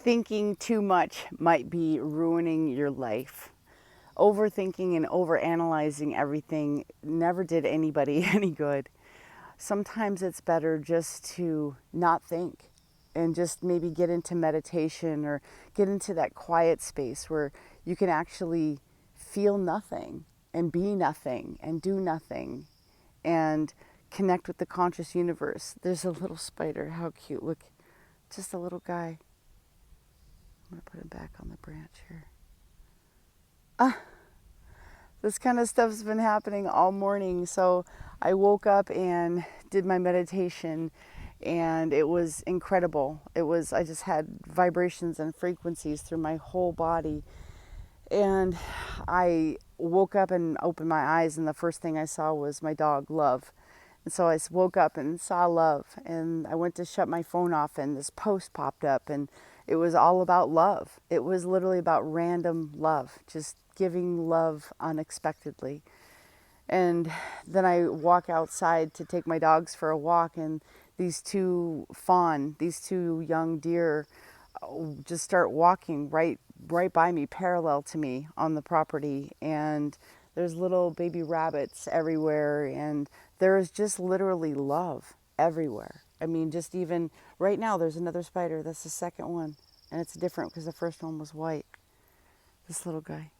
Thinking too much might be ruining your life. Overthinking and overanalyzing everything never did anybody any good. Sometimes it's better just to not think and just maybe get into meditation or get into that quiet space where you can actually feel nothing and be nothing and do nothing and connect with the conscious universe. There's a little spider. How cute. Look, just a little guy. I'm going to put him back on the branch here. This kind of stuff's been happening all morning. So I woke up and did my meditation, and it was incredible. I just had vibrations and frequencies through my whole body. And I woke up and opened my eyes, and the first thing I saw was my dog, Love. And so I woke up and saw Love, and I went to shut my phone off, and this post popped up, and it was all about love. It was literally about random love, just giving love unexpectedly. And then I walk outside to take my dogs for a walk, and these two young deer, just start walking right by me, parallel to me on the property. And there's little baby rabbits everywhere, and there is just literally love everywhere. I mean, just even right now, there's another spider. That's the second one, and it's different because the first one was white. This little guy.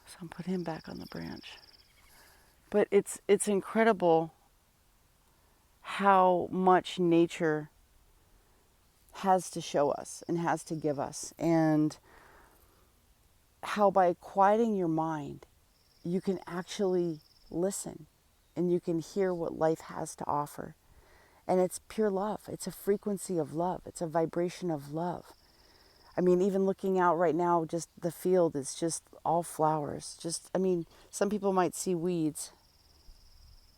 So I'm putting him back on the branch. But it's incredible how much nature has to show us and has to give us, and how by quieting your mind, you can actually listen and you can hear what life has to offer. And it's pure love. It's a frequency of love. It's a vibration of love. I mean, even looking out right now, just the field is just all flowers. Some people might see weeds,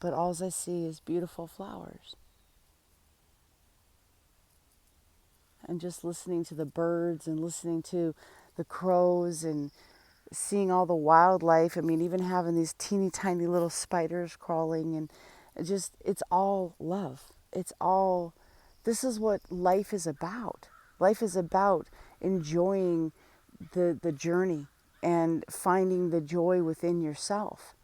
but all I see is beautiful flowers. And just listening to the birds and listening to the crows and seeing all the wildlife. I mean, even having these teeny tiny little spiders crawling, and it's all love. This is what life is about. Life is about enjoying the journey and finding the joy within yourself.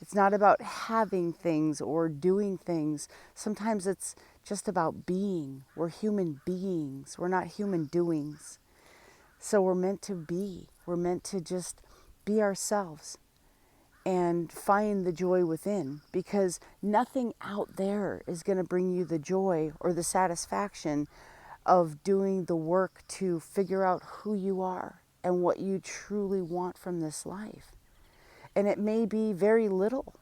It's not about having things or doing things. Sometimes it's just about being. We're human beings. We're not human doings. So we're meant to be. We're meant to just be ourselves and find the joy within, because nothing out there is going to bring you the joy or the satisfaction of doing the work to figure out who you are and what you truly want from this life. And it may be very little.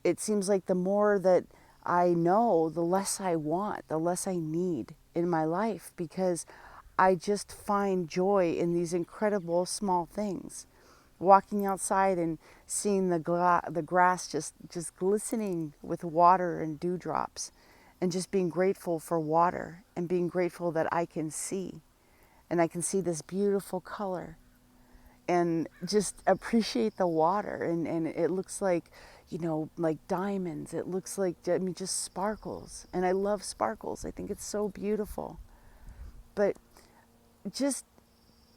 It seems like the more that I know, the less I want, the less I need in my life, because I just find joy in these incredible small things. Walking outside and seeing the grass just glistening with water and dewdrops, and just being grateful for water and being grateful that I can see, and I can see this beautiful color, and just appreciate the water. And it looks like, like diamonds. It looks like, just sparkles. And I love sparkles. I think it's so beautiful. But just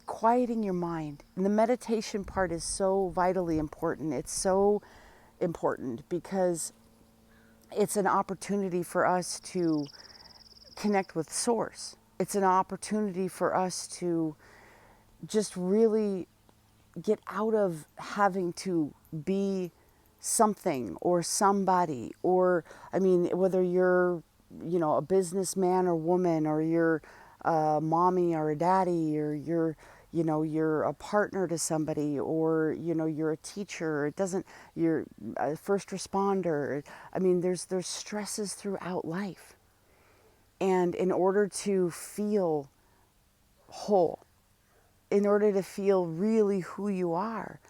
quieting your mind. And the meditation part is so vitally important. It's so important because it's an opportunity for us to connect with Source. It's an opportunity for us to just really get out of having to be something or somebody, or whether you're a businessman or woman, or you're a mommy or a daddy, or you're a partner to somebody, or you're a teacher. You're a first responder. There's stresses throughout life, and in order to feel whole, in order to feel really who you are,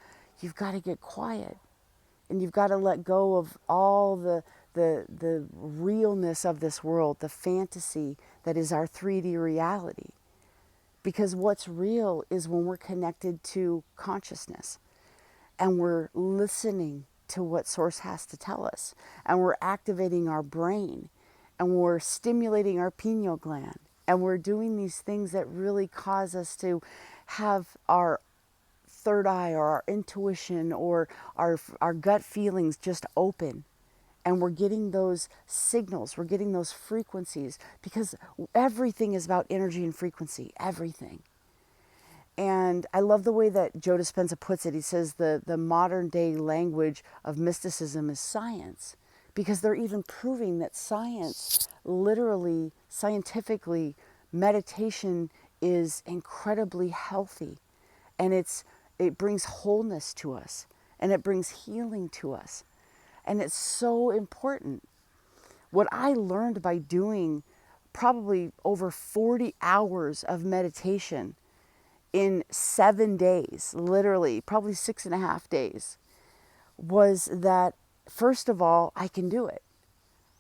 you've got to get quiet, and you've got to let go of all the realness of this world, the fantasy that is our 3D reality. Because what's real is when we're connected to consciousness, and we're listening to what Source has to tell us, and we're activating our brain, and we're stimulating our pineal gland, And we're doing these things that really cause us to have our third eye or our intuition or our gut feelings just open. And we're getting those signals, we're getting those frequencies, because everything is about energy and frequency, everything. And I love the way that Joe Dispenza puts it. He says the modern day language of mysticism is science, because they're even proving that science, literally, scientifically, meditation is incredibly healthy. And it brings wholeness to us, and it brings healing to us. And it's so important. What I learned by doing probably over 40 hours of meditation in 7 days, literally, probably 6.5 days, was that, first of all, I can do it.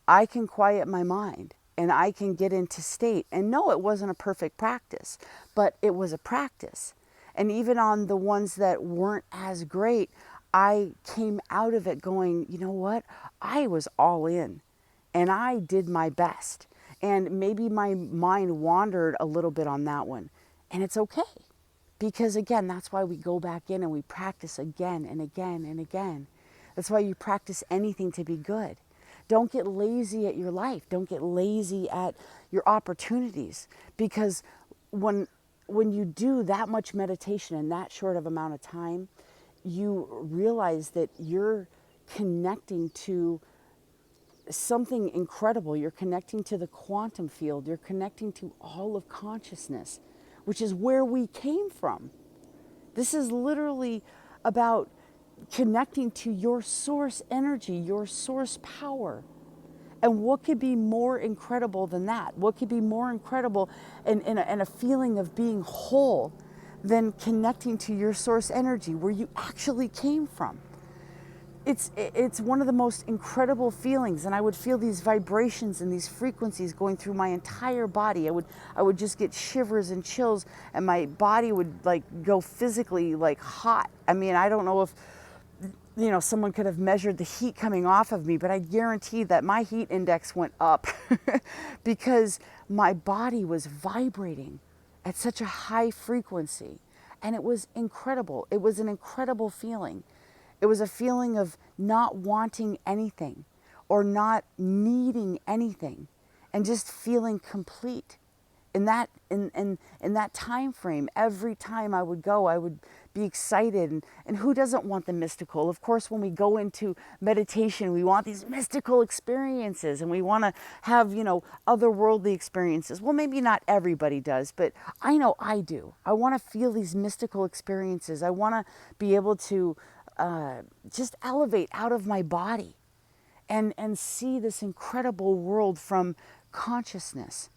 I can quiet my mind and I can get into state. And no, it wasn't a perfect practice, but it was a practice. And even on the ones that weren't as great, I came out of it going, you know what? I was all in and I did my best. And maybe my mind wandered a little bit on that one. And it's okay. Because again, that's why we go back in and we practice again and again and again. That's why you practice anything to be good. Don't get lazy at your life. Don't get lazy at your opportunities. Because when you do that much meditation in that short of amount of time, you realize that you're connecting to something incredible. You're connecting to the quantum field. You're connecting to all of consciousness, which is where we came from. This is literally about connecting to your source energy, your source power. And what could be more incredible than that? What could be more incredible and a feeling of being whole than connecting to your source energy, where you actually came from? It's one of the most incredible feelings, and I would feel these vibrations and these frequencies going through my entire body. I would just get shivers and chills, and my body would like go physically like hot. I mean, I don't know if someone could have measured the heat coming off of me, but I guarantee that my heat index went up because my body was vibrating at such a high frequency, and it was incredible. It was an incredible feeling. It was a feeling of not wanting anything or not needing anything, and just feeling complete. In that time frame, every time I would go, I would be excited. And who doesn't want the mystical? Of course, when we go into meditation, we want these mystical experiences, and we want to have, otherworldly experiences. Well, maybe not everybody does, but I know I do. I want to feel these mystical experiences. I want to be able to just elevate out of my body and see this incredible world from consciousness,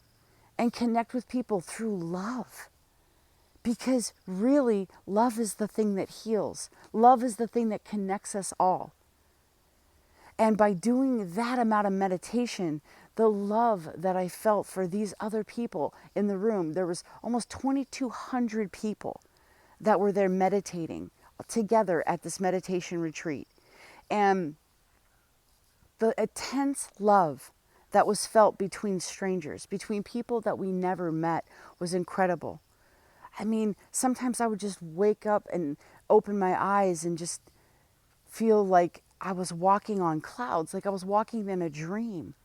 and connect with people through love. Because really, love is the thing that heals. Love is the thing that connects us all. And by doing that amount of meditation, the love that I felt for these other people in the room, there was almost 2,200 people that were there meditating together at this meditation retreat. And the intense love that was felt between strangers, between people that we never met, was incredible. I mean, sometimes I would just wake up and open my eyes and just feel like I was walking on clouds, like I was walking in a dream.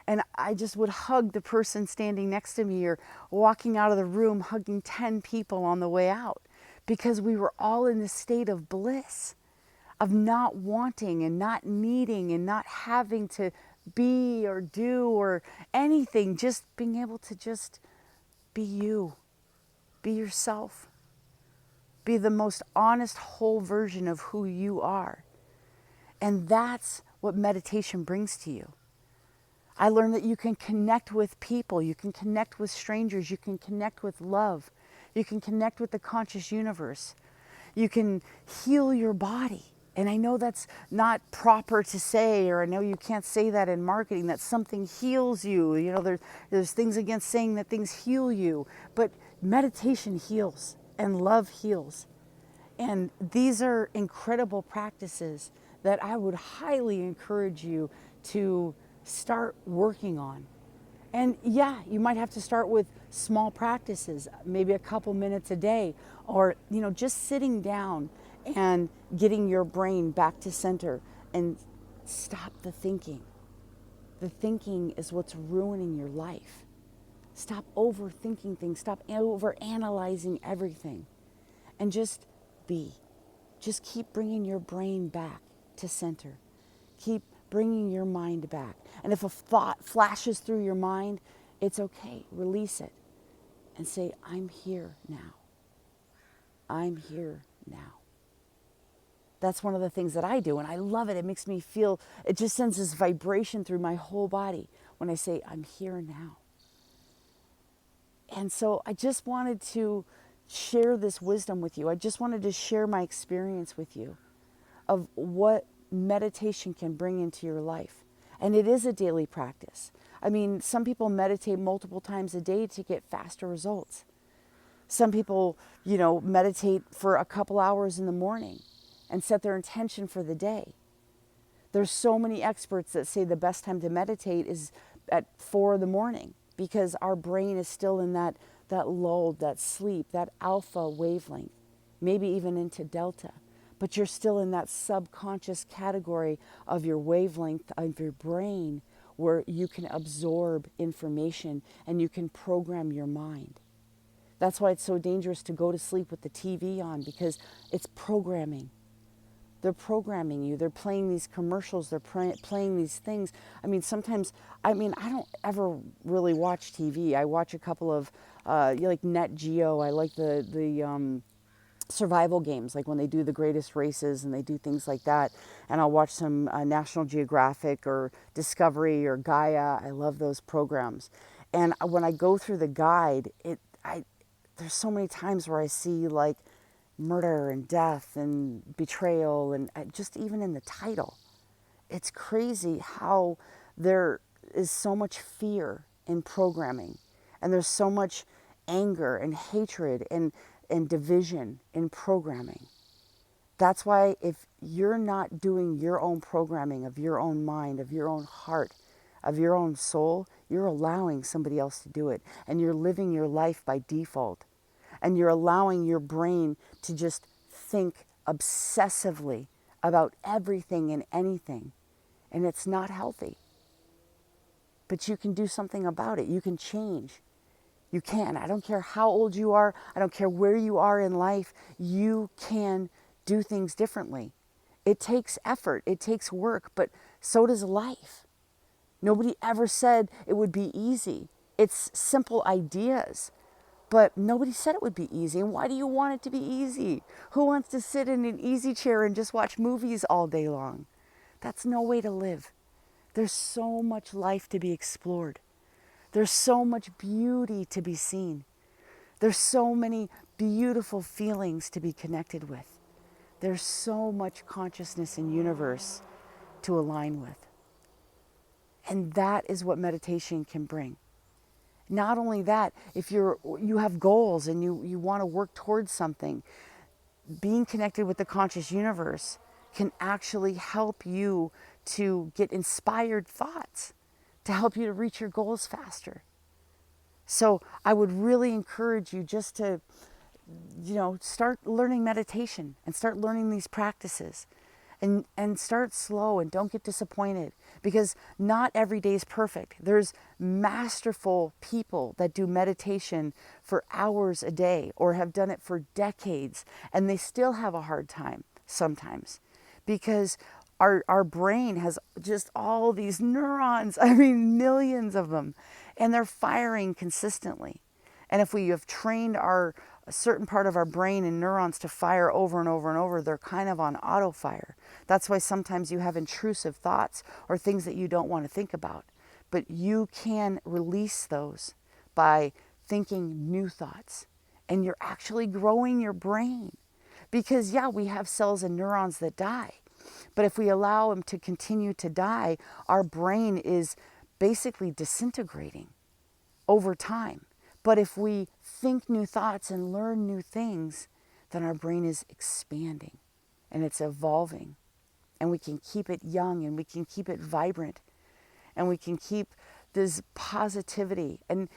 And I just would hug the person standing next to me, or walking out of the room hugging 10 people on the way out, because we were all in this state of bliss, of not wanting and not needing and not having to be or do or anything, just being able to just be you, be yourself, be the most honest, whole version of who you are. And that's what meditation brings to you. I learned that you can connect with people, you can connect with strangers, you can connect with love, you can connect with the conscious universe, you can heal your body. And I know that's not proper to say, or I know you can't say that in marketing, that something heals you. There's things against saying that things heal you, but meditation heals and love heals. And these are incredible practices that I would highly encourage you to start working on. And yeah, you might have to start with small practices, maybe a couple minutes a day, or just sitting down and getting your brain back to center and stop the thinking. The thinking is what's ruining your life. Stop overthinking things, stop overanalyzing everything, and just be. Just keep bringing your brain back to center. Keep bringing your mind back. And if a thought flashes through your mind, it's okay. Release it and say, I'm here now. I'm here now. That's one of the things that I do, and I love it. It makes me feel, it just sends this vibration through my whole body when I say, I'm here now. And so I just wanted to share this wisdom with you. I just wanted to share my experience with you of what meditation can bring into your life. And it is a daily practice. I mean, some people meditate multiple times a day to get faster results. Some people, meditate for a couple hours in the morning and set their intention for the day. There's so many experts that say the best time to meditate is at 4 in the morning because our brain is still in that lull, that sleep, that alpha wavelength, maybe even into delta. But you're still in that subconscious category of your wavelength of your brain where you can absorb information and you can program your mind. That's why it's so dangerous to go to sleep with the TV on because it's programming. They're programming you. They're playing these commercials. They're playing these things. I mean, sometimes, I don't ever really watch TV. I watch a couple of, like Net Geo. I like the survival games, like when they do the greatest races and they do things like that. And I'll watch some National Geographic or Discovery or Gaia. I love those programs. And when I go through the guide, there's so many times where I see like murder and death and betrayal and just even in the title. It's crazy how there is so much fear in programming and there's so much anger and hatred and division in programming. That's why if you're not doing your own programming of your own mind, of your own heart, of your own soul, you're allowing somebody else to do it. And you're living your life by default. And you're allowing your brain to just think obsessively about everything and anything. And it's not healthy. But you can do something about it. You can change. You can. I don't care how old you are. I don't care where you are in life. You can do things differently. It takes effort. It takes work. But so does life. Nobody ever said it would be easy. It's simple ideas. But nobody said it would be easy. And why do you want it to be easy? Who wants to sit in an easy chair and just watch movies all day long? That's no way to live. There's so much life to be explored. There's so much beauty to be seen. There's so many beautiful feelings to be connected with. There's so much consciousness and universe to align with. And that is what meditation can bring. Not only that, if you have goals and you want to work towards something, being connected with the conscious universe can actually help you to get inspired thoughts, to help you to reach your goals faster. So I would really encourage you just to, start learning meditation and start learning these practices. And start slow and don't get disappointed because not every day is perfect. There's masterful people that do meditation for hours a day or have done it for decades and they still have a hard time sometimes because our brain has just all these neurons, millions of them, and they're firing consistently. And if we have trained a certain part of our brain and neurons to fire over and over and over, they're kind of on auto fire. That's why sometimes you have intrusive thoughts or things that you don't want to think about. But you can release those by thinking new thoughts. And you're actually growing your brain. Because, yeah, we have cells and neurons that die. But if we allow them to continue to die, our brain is basically disintegrating over time. But if we think new thoughts and learn new things, then our brain is expanding and it's evolving. And we can keep it young and we can keep it vibrant. And we can keep this positivity. And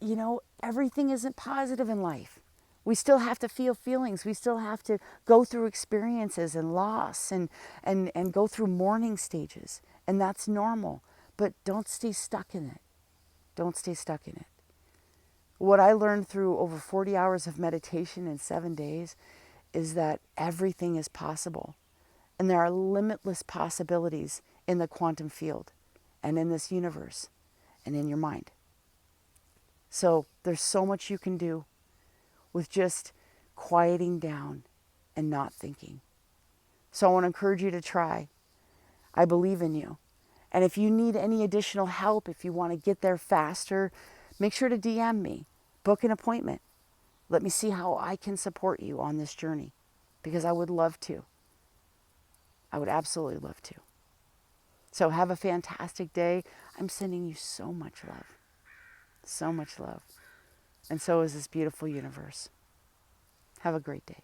you know, everything isn't positive in life. We still have to feel feelings. We still have to go through experiences and loss and go through mourning stages. And that's normal. But don't stay stuck in it. Don't stay stuck in it. What I learned through over 40 hours of meditation in 7 days is that everything is possible. And there are limitless possibilities in the quantum field and in this universe and in your mind. So there's so much you can do with just quieting down and not thinking. So I want to encourage you to try. I believe in you. And if you need any additional help, if you want to get there faster, make sure to DM me. Book an appointment. Let me see how I can support you on this journey, because I would love to. I would absolutely love to. So have a fantastic day. I'm sending you so much love. So much love. And so is this beautiful universe. Have a great day.